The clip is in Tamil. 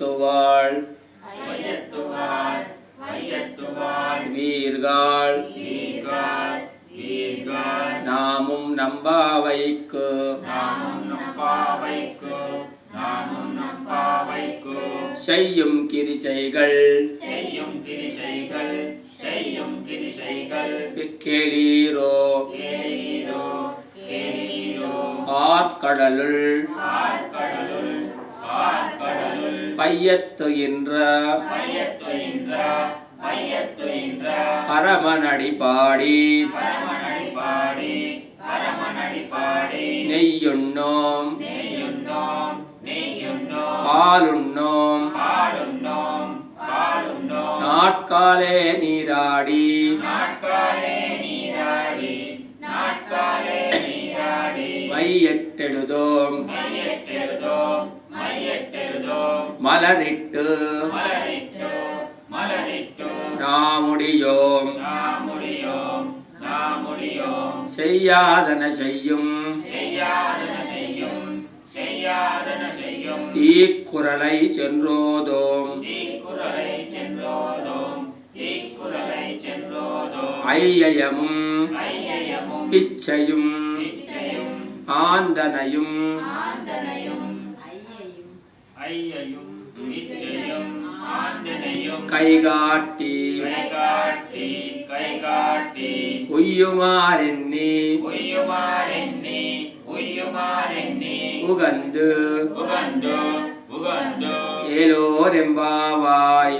துவாள் வையத்துவாள் வையத்துவாள் வீர்கள் நாமும் நம்பாவைக்கு செய்யும் கிரிசைகள் கேளீரோ ஆற்கடலுள் பையத்துகின்ற பரமனடி பாடி நெய்யுண்ணோம் பாலுண்ணோம் நாட்காலே நீராடி மையெட்டெழுதோம் மலரிட்டு நாமுடியோம் செய்யாதன செய்யும் தீக்குறளை சென்றோதோம் ஐயமும் பிச்சையும் ஆந்தனையும் கைகாட்டி உய்யுமாறெண்ணி உகந்து ஏலோரெம்பாவாய்